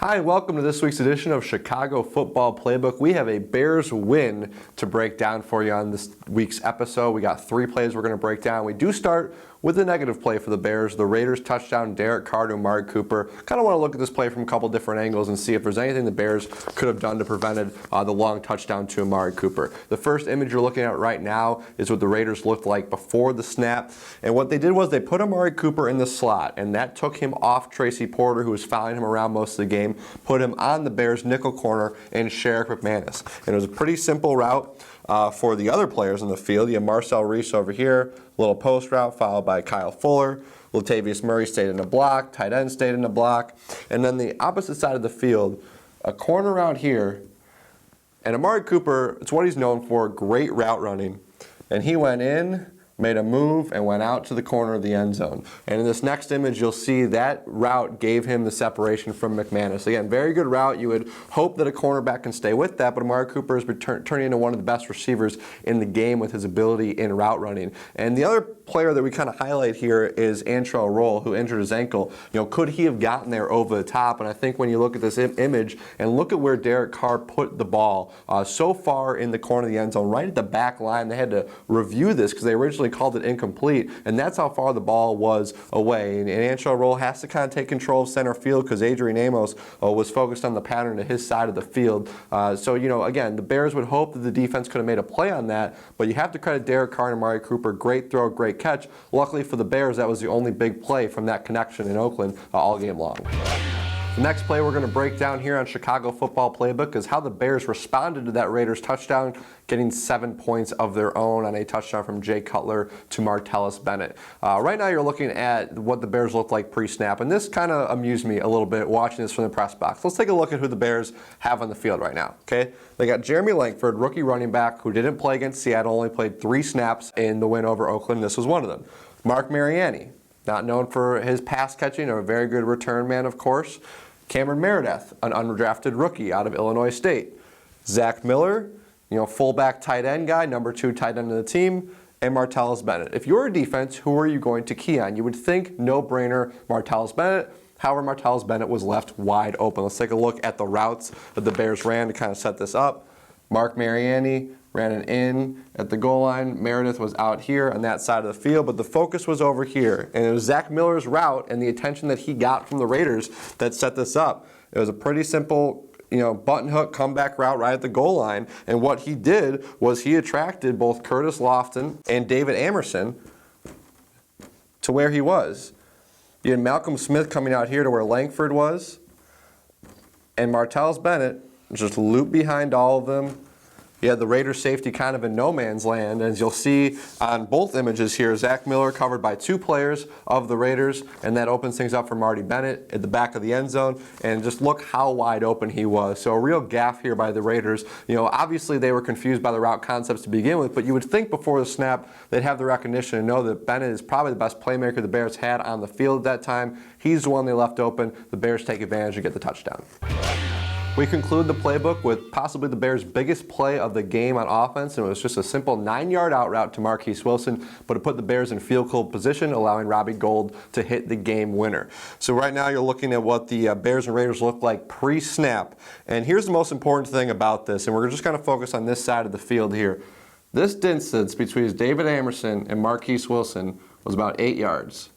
Hi, and welcome to this week's edition of Chicago Football Playbook. We have a Bears win to break down for you on this week's episode. We got 3 plays we're going to break down. We do start with a negative play for the Bears. The Raiders touchdown, Derek Carr to Amari Cooper. Kind of want to look at this play from a couple different angles and see if there's anything the Bears could have done to prevent the long touchdown to Amari Cooper. The first image you're looking at right now is what the Raiders looked like before the snap. And what they did was they put Amari Cooper in the slot, and that took him off Tracy Porter, who was following him around most of the game, put him on the Bears nickel corner and Sherrick McManus. And it was a pretty simple route for the other players in the field. You have Marcel Reese over here, little post route followed by Kyle Fuller. Latavius Murray stayed in the block, tight end stayed in the block. And then the opposite side of the field, a corner out here. And Amari Cooper, it's what he's known for, great route running. And he went in, made a move, and went out to the corner of the end zone. And in this next image, you'll see that route gave him the separation from McManus. Again, very good route. You would hope that a cornerback can stay with that, but Amari Cooper has been turning into one of the best receivers in the game with his ability in route running. And the other player that we kind of highlight here is Antrell Roll, who injured his ankle. You know, could he have gotten there over the top? And I think when you look at this image and look at where Derek Carr put the ball so far in the corner of the end zone, right at the back line, they had to review this because they originally called it incomplete, and that's how far the ball was away. And Antrell Roll has to kind of take control of center field because Adrian Amos was focused on the pattern to his side of the field. So, you know, again, the Bears would hope that the defense could have made a play on that, but you have to credit Derek Carr and Amari Cooper. Great throw, great catch. Luckily for the Bears, that was the only big play from that connection in Oakland all game long. The next play we're going to break down here on Chicago Football Playbook is how the Bears responded to that Raiders touchdown, getting 7 points of their own on a touchdown from Jay Cutler to Martellus Bennett. Right now you're looking at what the Bears looked like pre-snap, and this kind of amused me a little bit watching this from the press box. Let's take a look at who the Bears have on the field right now. Okay, they got Jeremy Langford, rookie running back, who didn't play against Seattle, only played 3 snaps in the win over Oakland. This was one of them. Mark Mariani, not known for his pass catching, or a very good return man, of course. Cameron Meredith, an undrafted rookie out of Illinois State. Zach Miller, you know, fullback tight end guy, number 2 tight end of the team, and Martellus Bennett. If you're a defense, who are you going to key on? You would think no-brainer Martellus Bennett. However, Martellus Bennett was left wide open. Let's take a look at the routes that the Bears ran to kind of set this up. Mark Mariani ran an in at the goal line. Meredith was out here on that side of the field, but the focus was over here. And it was Zach Miller's route and the attention that he got from the Raiders that set this up. It was a pretty simple, you know, button hook comeback route right at the goal line. And what he did was he attracted both Curtis Lofton and David Amerson to where he was. You had Malcolm Smith coming out here to where Langford was, and Martellus Bennett just looped behind all of them. You had the Raiders safety kind of in no man's land. As you'll see on both images here, Zach Miller covered by 2 players of the Raiders, and that opens things up for Marty Bennett at the back of the end zone. And just look how wide open he was. So a real gaffe here by the Raiders. You know, obviously they were confused by the route concepts to begin with, but you would think before the snap they'd have the recognition and know that Bennett is probably the best playmaker the Bears had on the field at that time. He's the one they left open. The Bears take advantage and get the touchdown. We conclude the playbook with possibly the Bears' biggest play of the game on offense, and it was just a simple 9-yard out route to Marquise Wilson, but it put the Bears in field goal position, allowing Robbie Gould to hit the game winner. So right now you're looking at what the Bears and Raiders look like pre-snap, and here's the most important thing about this, and we're just going to focus on this side of the field here. This distance between David Amerson and Marquise Wilson was about 8 yards,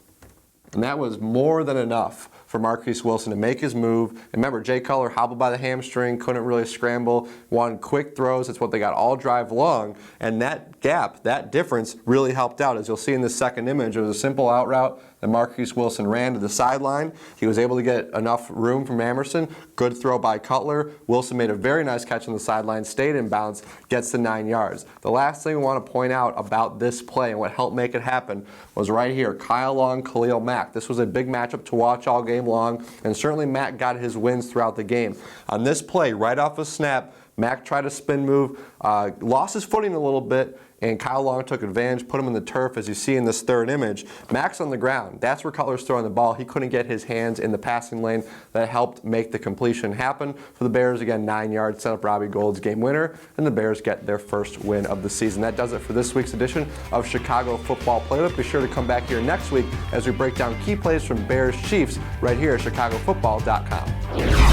and that was more than enough for Marquise Wilson to make his move. And remember, Jay Cutler hobbled by the hamstring, couldn't really scramble, wanted quick throws. That's what they got all drive long. And that gap, that difference really helped out. As you'll see in this second image, it was a simple out route that Marquise Wilson ran to the sideline. He was able to get enough room from Amerson. Good throw by Cutler. Wilson made a very nice catch on the sideline, stayed in bounds, gets to 9 yards. The last thing we want to point out about this play and what helped make it happen was right here, Kyle Long, Khalil Mack. This was a big matchup to watch all game long, and certainly Mack got his wins throughout the game. On this play, right off a snap, Mack tried a spin move, lost his footing a little bit, and Kyle Long took advantage, put him in the turf, as you see in this third image. Mack's on the ground. That's where Cutler's throwing the ball. He couldn't get his hands in the passing lane. That helped make the completion happen for the Bears. Again, 9 yards, set up Robbie Gould's game winner, and the Bears get their first win of the season. That does it for this week's edition of Chicago Football Playbook. Be sure to come back here next week as we break down key plays from Bears Chiefs right here at ChicagoFootball.com.